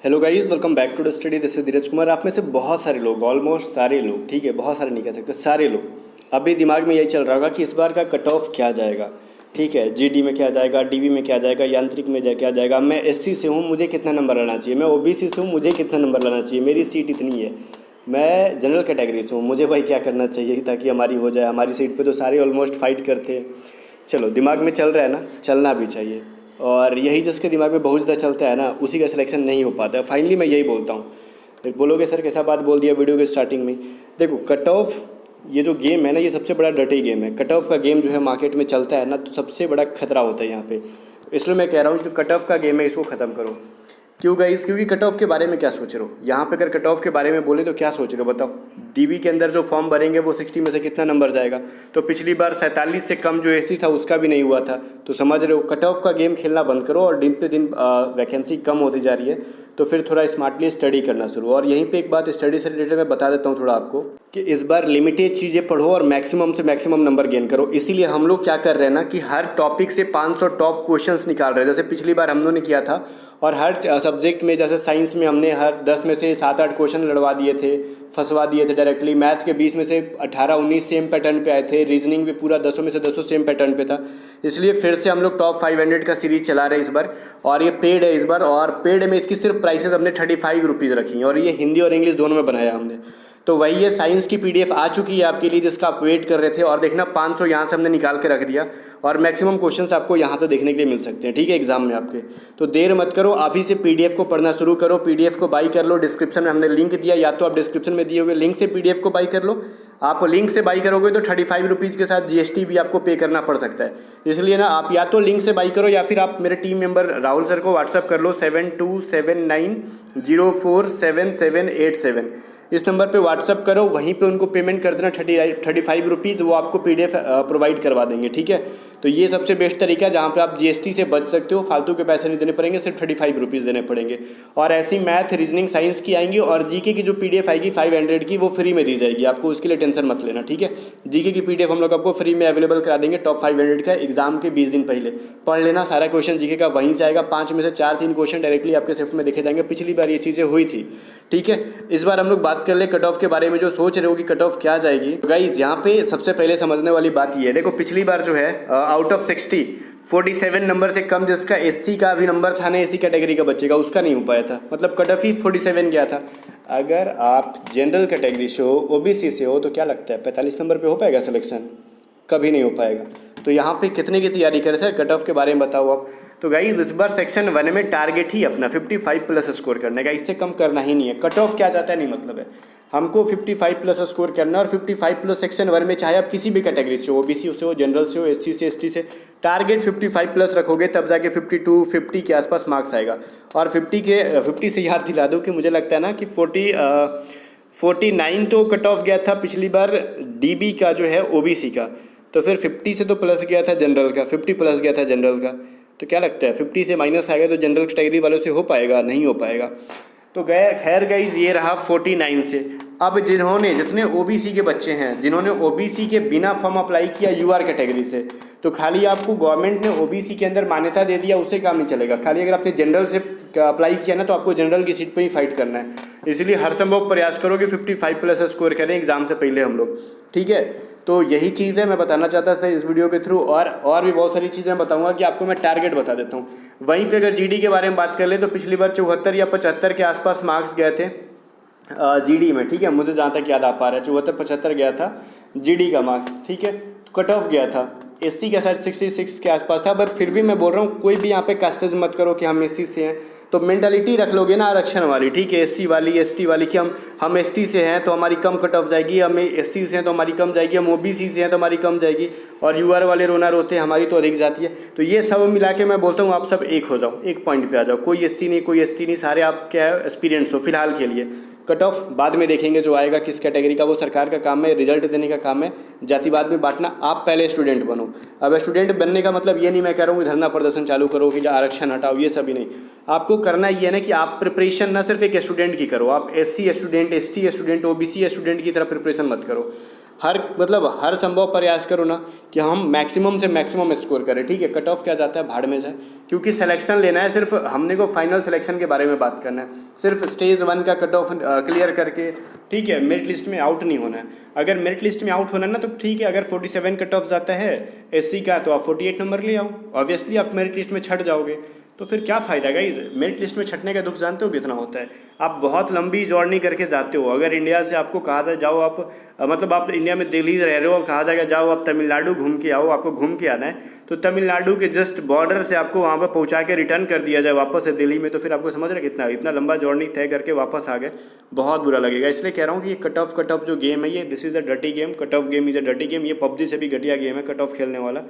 Hello guys, welcome back to the study. This is Dheeraj Kumar. आप में से बहुत सारे लोग, ऑलमोस्ट सारे लोग, ठीक है, बहुत सारे नहीं कह सकते, सारे लोग अभी दिमाग में यही चल रहा होगा कि इस बार का कट ऑफ क्या जाएगा। ठीक है, जीडी में क्या जाएगा, डीबी में क्या जाएगा, यांत्रिक में क्या जाएगा। मैं एससी से हूँ, मुझे कितना नंबर लाना चाहिए। मैं ओबीसी से हूँ, मुझे कितना नंबर लाना चाहिए। मेरी सीट इतनी है। मैं जनरल कैटेगरी से हूँ, मुझे भाई क्या करना चाहिए ताकि हमारी हो जाए। हमारी सीट पे तो सारे ऑलमोस्ट फाइट करते हैं। चलो, दिमाग में चल रहा है ना, चलना भी चाहिए। और यही जिसके दिमाग में बहुत ज़्यादा चलता है ना, उसी का सिलेक्शन नहीं हो पाता है। फाइनली मैं यही बोलता हूँ। फिर बोलोगे सर कैसा बात बोल दिया वीडियो के स्टार्टिंग में। देखो, कट ऑफ ये जो गेम है ना, ये सबसे बड़ा डटी गेम है। कट ऑफ का गेम जो है मार्केट में चलता है ना, तो सबसे बड़ा खतरा होता है यहाँ पे। इसलिए मैं कह रहा हूँ जो कट ऑफ का गेम है इसको ख़त्म करो। क्यों गाइस? क्योंकि कट ऑफ के बारे में क्या सोच रहे हो यहाँ पे? अगर कट ऑफ के बारे में बोले तो क्या सोच रहे हो बताओ? डीबी के अंदर जो फॉर्म भरेंगे वो 60 में से कितना नंबर जाएगा? तो पिछली बार 47 से कम जो एसी था उसका भी नहीं हुआ था। तो समझ रहे हो, कट ऑफ का गेम खेलना बंद करो। और दिन पे दिन वैकेंसी कम होती जा रही है, तो फिर थोड़ा स्मार्टली स्टडी करना शुरू। और यहीं पे एक बात स्टडी से रिलेटेड मैं बता देता हूँ थोड़ा आपको, कि इस बार लिमिटेड चीज़ें पढ़ो और मैक्सिमम से मैक्सिमम नंबर गेन करो। इसीलिए हम लोग क्या कर रहे हैं ना, कि हर टॉपिक से 500 टॉप क्वेश्चंस निकाल रहे हैं। जैसे पिछली बार हम लोगों ने किया था। और हर सब्जेक्ट में, जैसे साइंस में हमने हर 10 में से 7-8 क्वेश्चन लड़वा दिए थे, फंसवा दिए थे डायरेक्टली। मैथ के 20 में से 18-19 सेम पैटर्न पे आए थे। रीजनिंग भी पूरा 10 में से 10 सेम पैटर्न पे था। इसलिए फिर से हम लोग टॉप 500 का सीरीज चला रहे हैं इस बार। और ये पेड है इस बार। और पेड में इसकी सिर्फ प्राइसेस हमने 35 रुपीज़ रखी हैं। और ये हिंदी और इंग्लिश दोनों में बनाया हमने। तो वही ये साइंस की पीडीएफ आ चुकी है आपके लिए, जिसका आप वेट कर रहे थे। और देखना, 500 यहाँ से हमने निकाल के रख दिया। और मैक्सिमम क्वेश्चंस आपको यहाँ से देखने के लिए मिल सकते हैं, ठीक है, एग्जाम में आपके। तो देर मत करो, आप ही से पीडीएफ को पढ़ना शुरू करो। पीडीएफ को बाई कर लो, डिस्क्रिप्शन में हमने लिंक दिया, या तो आप डिस्क्रिप्शन में दिए हुए लिंक से पीडीएफ को बाई कर लो। आप लिंक से बाई करोगे तो 35 रुपीज़ के साथ जीएसटी भी आपको पे करना पड़ सकता है। इसलिए ना, आप या तो लिंक से बाई करो, या फिर आप मेरे टीम मेंबर राहुल सर को व्हाट्सअप कर लो 7279047787। इस नंबर पे व्हाट्सअप करो, वहीं पे उनको पेमेंट कर देना 35 रुपीज़। वो आपको पीडीएफ प्रोवाइड करवा देंगे, ठीक है। तो ये सबसे बेस्ट तरीका है जहाँ पे आप जीएसटी से बच सकते हो। फालतू के पैसे नहीं देने पड़ेंगे, सिर्फ 35 रुपीज़ देने पड़ेंगे। और ऐसी मैथ, रीजनिंग, साइंस की आएंगी। और जीके की जो पीडीएफ आएगी 500 की, वो फ्री में दी जाएगी आपको। उसके लिए टेंशन मत लेना, ठीक है। जीके की पीडीएफ हम लोग आपको फ्री में अवेलेबल करा देंगे टॉप 500 का। एग्जाम के 20 दिन पहले पढ़ लेना। सारा क्वेश्चन जीके का वहीं से आएगा। 5 में से 4-3 क्वेश्चन डायरेक्टली आपके शिफ्ट में देखे जाएंगे। पिछली बार ये चीज़ें हुई थी, ठीक है। इस बार हम लोग बात कर ले कट ऑफ के बारे में। जो सोच रहे हो कि कट ऑफ क्या जाएगी, तो गाइज यहाँ पे सबसे पहले समझने वाली बात ये है। देखो, पिछली बार जो है आउट ऑफ 60 47 नंबर से कम जिसका एससी का भी नंबर था ना, एसी कैटेगरी का बच्चे का, उसका नहीं हो पाया था। मतलब कट ऑफ ही 47 गया था। अगर आप जनरल कैटेगरी से हो, ओबीसी से हो, तो क्या लगता है 45 नंबर पे हो पाएगा सिलेक्शन? कभी नहीं हो पाएगा। तो यहाँ पे कितने की तैयारी करें सर? कट ऑफ के बारे में बताओ आप। तो गाइस, इस बार सेक्शन 1 में टारगेट ही अपना 55 प्लस स्कोर करने का, इससे कम करना ही नहीं है। कट ऑफ क्या जाता है नहीं मतलब है, हमको 55 प्लस स्कोर करना। और 55 प्लस सेक्शन 1 में, चाहे आप किसी भी कैटेगरी से हो, ओबीसी से हो, जनरल से हो, एससी से, एसटी से, टारगेट 55 प्लस रखोगे तब जाके 52 50 के आसपास मार्क्स आएगा। और 50 से याद दिला दूँ कि मुझे लगता है ना कि 49 तो कट ऑफ गया था पिछली बार डीबी का जो है, ओबीसी का। तो फिर 50 से तो प्लस गया था जनरल का, 50 प्लस गया था जनरल का। तो क्या लगता है 50 से माइनस आएगा तो जनरल कैटेगरी वालों से हो पाएगा? नहीं हो पाएगा। तो गए, खैर गाइस, ये रहा 49 से। अब जितने ओबीसी के बच्चे हैं, जिन्होंने ओबीसी के बिना फॉर्म अप्लाई किया यूआर कैटेगरी से, तो खाली आपको गवर्नमेंट ने ओबीसी के अंदर मान्यता दे दिया, उससे काम नहीं चलेगा। खाली अगर आपने जनरल से अप्लाई किया ना, तो आपको जनरल की सीट पे ही फाइट करना है। इसलिए हर संभव प्रयास करो कि 55 प्लस स्कोर करें एग्जाम से पहले हम लोग, ठीक है। तो यही चीज़ है मैं बताना चाहता था इस वीडियो के थ्रू। और भी बहुत सारी चीज़ें मैं बताऊंगा कि आपको मैं टारगेट बता देता हूँ। वहीं पे अगर जीडी के बारे में बात कर ले, तो पिछली बार 74 या 75 के आसपास मार्क्स गए थे जीडी में, ठीक है। मुझे जहाँ तक याद आ पा रहा है 74-75 गया था जीडी का मार्क्स, ठीक है। तो कट ऑफ गया था। एससी का शायद 66 के आसपास था। बट फिर भी मैं बोल रहा हूँ, कोई भी यहाँ पे कास्टेज मत करो कि हम एससी से हैं। तो मेंटालिटी रख लोगे ना आरक्षण वाली, ठीक है, एससी वाली, एसटी वाली, कि हम एसटी से हैं तो हमारी कम कट ऑफ जाएगी, हम एससी से हैं तो हमारी कम जाएगी, हम ओबीसी से हैं तो हमारी कम जाएगी, और यूआर वाले रोना रोते हैं हमारी तो अधिक जाती है। तो ये सब मिला के मैं बोलता हूँ आप सब एक हो जाओ, एक पॉइंट पे आ जाओ। कोई एससी नहीं, कोई एसटी नहीं, सारे आप क्या है, एक्सपीरियंस हो फिलहाल के लिए। कट ऑफ बाद में देखेंगे जो आएगा किस कैटेगरी का, वो सरकार का काम है, रिजल्ट देने का काम है। जातिवाद में बांटना, आप पहले स्टूडेंट बनो। अब स्टूडेंट बनने का मतलब ये नहीं मैं कह रहा हूँ कि धरना प्रदर्शन चालू करो कि आरक्षण हटाओ, ये सभी नहीं। आपको करना ये है ना कि आप प्रिपरेशन ना सिर्फ एक स्टूडेंट की करो, आप SC student, ST student, OBC student की तरह प्रिपरेशन मत करो। हर संभव प्रयास करो ना कि हम मैक्सिमम से मैक्सिमम स्कोर करें, ठीक है। कट ऑफ क्या जाता है, भाड़ में जाए, क्योंकि सिलेक्शन लेना है, सिर्फ हमने को फाइनल सिलेक्शन के बारे में बात करना है, सिर्फ स्टेज 1 का कट ऑफ क्लियर करके, ठीक है, मेरिट लिस्ट में आउट नहीं होना है। अगर मेरिट लिस्ट में आउट होना है ना तो ठीक है, अगर 47 कट ऑफ जाता है एससी का तो आप 48 नंबर ले आओ, ऑब्वियसली आप मेरिट लिस्ट में छट जाओगे, तो फिर क्या फ़ायदा गाइस। मेरिट लिस्ट में छटने का दुख जानते हो कितना होता है। आप बहुत लंबी जर्नी करके जाते हो, अगर इंडिया से आपको कहा जाए जाओ आप आप इंडिया में दिल्ली रह रहे हो, कहा जाएगा जाओ आप तमिलनाडु घूम के आओ, आपको घूम के आना है, तो तमिलनाडु के जस्ट बॉर्डर से आपको वहाँ पर पहुँचा के रिटर्न कर दिया जाए वापस से दिल्ली में, तो फिर आपको समझ रहे कितना इतना लंबा जर्नी तय करके वापस आ गए, बहुत बुरा लगेगा। इसलिए कह रहा हूँ कि ये कट ऑफ जो गेम है ये this is a dirty game, cut off game is a dirty game. ये पबजी से भी घटिया गेम है कट ऑफ खेलने वाला,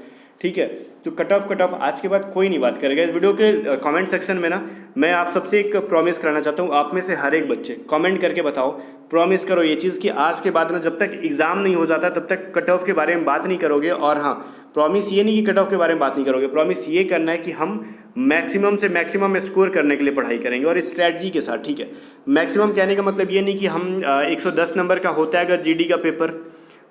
ठीक है। तो कट ऑफ आज के बाद कोई नहीं बात करेगा। इस वीडियो के कमेंट सेक्शन में ना मैं आप सबसे एक प्रॉमिस कराना चाहता हूँ, आप में से हर एक बच्चे कमेंट करके बताओ, प्रॉमिस करो ये चीज़ कि आज के बाद ना जब तक एग्ज़ाम नहीं हो जाता तब तक कट ऑफ के बारे में बात नहीं करोगे। और हाँ, प्रॉमिस ये नहीं कि कट ऑफ के बारे में बात नहीं करोगे, प्रॉमिस ये करना है कि हम मैक्सिमम से मैक्सिमम स्कोर करने के लिए पढ़ाई करेंगे और स्ट्रैटेजी के साथ, ठीक है। मैक्सिमम कहने का मतलब ये नहीं कि हम 110 नंबर का होता है अगर जीडी का पेपर,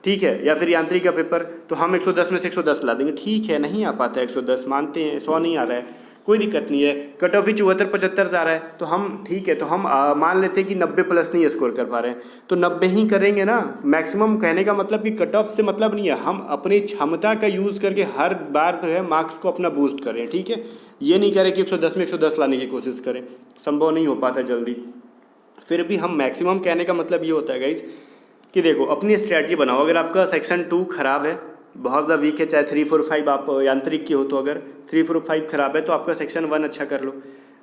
ठीक है, या फिर यांत्रिक का पेपर, तो हम 110 में से 110 ला देंगे, ठीक है, नहीं आ पाता है 110, मानते हैं 100 नहीं आ रहा है, कोई दिक्कत नहीं है। कट ऑफ ही 74-75 जा रहा है तो हम ठीक है, तो हम मान लेते हैं कि 90 प्लस नहीं स्कोर कर पा रहे हैं तो 90 ही करेंगे ना। मैक्सिमम कहने का मतलब कि कट ऑफ से मतलब नहीं है, हम अपनी क्षमता का यूज़ करके हर बार जो है मार्क्स को अपना बूस्ट करें, ठीक है। ये नहीं करें कि 110 में 110 लाने की कोशिश करें, संभव नहीं हो पाता जल्दी। फिर भी हम मैक्सिमम कहने का मतलब ये होता है गाइज कि देखो अपनी स्ट्रैटेजी बनाओ। अगर आपका सेक्शन 2 खराब है, बहुत ज़्यादा वीक है, चाहे 3, 4, 5 आप यांत्रिक की हो, तो अगर 3, 4, 5 खराब है तो आपका सेक्शन 1 अच्छा कर लो।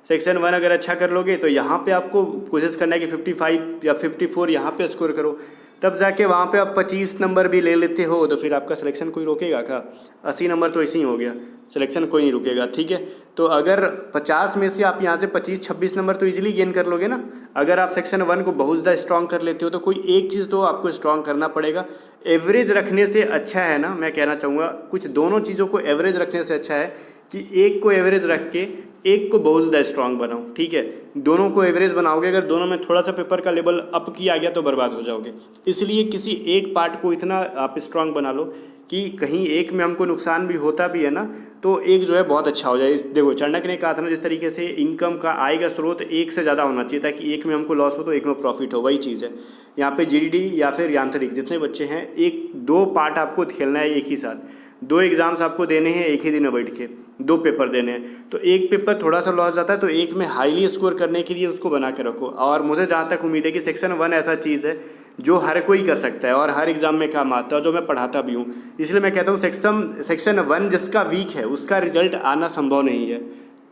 सेक्शन 1 अगर अच्छा कर लोगे तो यहाँ पे आपको कोशिश करना है कि 55 या 54 यहाँ पे स्कोर करो, तब जाके वहाँ पे आप 25 नंबर भी ले लेते हो तो फिर आपका सिलेक्शन कोई रोकेगा क्या। 80 नंबर तो ऐसे ही हो गया, सिलेक्शन कोई नहीं रुकेगा, ठीक है। तो अगर 50 में से आप यहाँ से 25-26 नंबर तो इजीली गेन कर लोगे ना। अगर आप सेक्शन 1 को बहुत ज़्यादा स्ट्रॉन्ग कर लेते हो तो कोई एक चीज़ तो आपको स्ट्रॉन्ग करना पड़ेगा। एवरेज रखने से अच्छा है ना, मैं कहना चाहूँगा कुछ दोनों चीज़ों को एवरेज रखने से अच्छा है कि एक को एवरेज रख के एक को बहुत ज़्यादा स्ट्रॉन्ग बनाओ, ठीक है। दोनों को एवरेज बनाओगे, अगर दोनों में थोड़ा सा पेपर का लेवल अप किया गया तो बर्बाद हो जाओगे। इसलिए किसी एक पार्ट को इतना आप स्ट्रॉन्ग बना लो कि कहीं एक में हमको नुकसान भी होता भी है ना तो एक जो है बहुत अच्छा हो जाए। देखो चाणक्य ने कहा था ना, जिस तरीके से इनकम का आय का स्रोत एक से ज़्यादा होना चाहिए ताकि एक में हमको लॉस हो तो एक में प्रॉफिट हो, वही चीज़ है यहाँ पे। जीडीडी या फिर यांत्रिक जितने बच्चे हैं, 1-2 पार्ट आपको खेलना है एक ही साथ, 2 एग्ज़ाम्स आपको देने हैं एक ही दिन में बैठ के, 2 पेपर देने हैं, तो एक पेपर थोड़ा सा लॉस जाता है तो एक में हाईली स्कोर करने के लिए उसको बना के रखो। और मुझे जहाँ तक उम्मीद है कि सेक्शन 1 ऐसा चीज़ है जो हर कोई कर सकता है और हर एग्ज़ाम में काम आता है, जो मैं पढ़ाता भी हूँ। इसलिए मैं कहता हूँ सेक्शन 1 जिसका वीक है उसका रिजल्ट आना संभव नहीं है।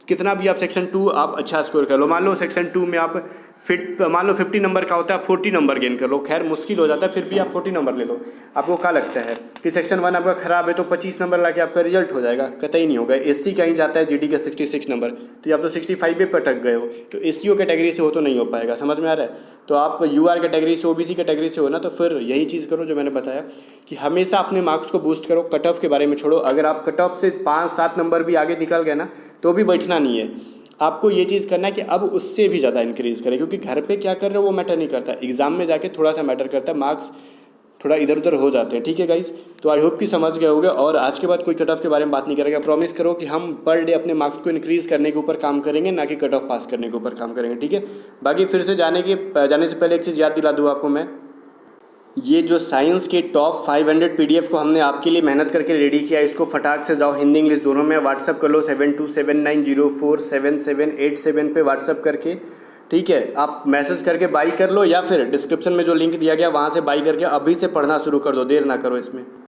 कितना भी आप सेक्शन 2 आप अच्छा स्कोर कर लो, मान लो सेक्शन 2 में आप मान लो 50 नंबर का होता है, 40 नंबर गेन कर लो, खैर मुश्किल हो जाता है, फिर भी आप 40 नंबर ले लो। आपको क्या लगता है कि सेक्शन 1 आपका खराब है तो 25 नंबर लाके आपका रिजल्ट हो जाएगा? कतई नहीं होगा। एससी कहीं जाता है जीडी का 66 नंबर, तो आप तो 65 पे अटक गए हो, तो एससीओ कैटेगरी से हो तो नहीं हो पाएगा, समझ में आ रहा है। तो आप यूआर कैटेगरी से, ओबीसी कैटेगरी से हो ना, तो फिर यही चीज़ करो जो मैंने बताया कि हमेशा अपने मार्क्स को बूस्ट करो, कट ऑफ के बारे में छोड़ो। अगर आप कट ऑफ से 5-7 नंबर भी आगे निकल गए ना तो भी बैठना नहीं है, आपको ये चीज़ करना है कि अब उससे भी ज़्यादा इंक्रीज़ करें, क्योंकि घर पे क्या कर रहे हो वो मैटर नहीं करता, एग्ज़ाम में जाके थोड़ा सा मैटर करता है, मार्क्स थोड़ा इधर उधर हो जाते हैं, ठीक है गाइस। तो आई होप कि समझ गए होगे और आज के बाद कोई कट ऑफ के बारे में बात नहीं करेगा। प्रॉमिस करो कि हम पर डे अपने मार्क्स को इंक्रीज़ करने के ऊपर काम करेंगे, ना कि कट ऑफ पास करने के ऊपर काम करेंगे, ठीक है। बाकी फिर से जाने से पहले एक चीज़ याद दिला दूँ आपको मैं, ये जो साइंस के टॉप 500 पीडीएफ को हमने आपके लिए मेहनत करके रेडी किया है, इसको फटाक से जाओ हिंदी इंग्लिश दोनों में व्हाट्सअप कर लो 7279047787 पे व्हाट्सअप करके, ठीक है। आप मैसेज करके बाई कर लो या फिर डिस्क्रिप्शन में जो लिंक दिया गया वहाँ से बाई करके अभी से पढ़ना शुरू कर दो, देर ना करो इसमें।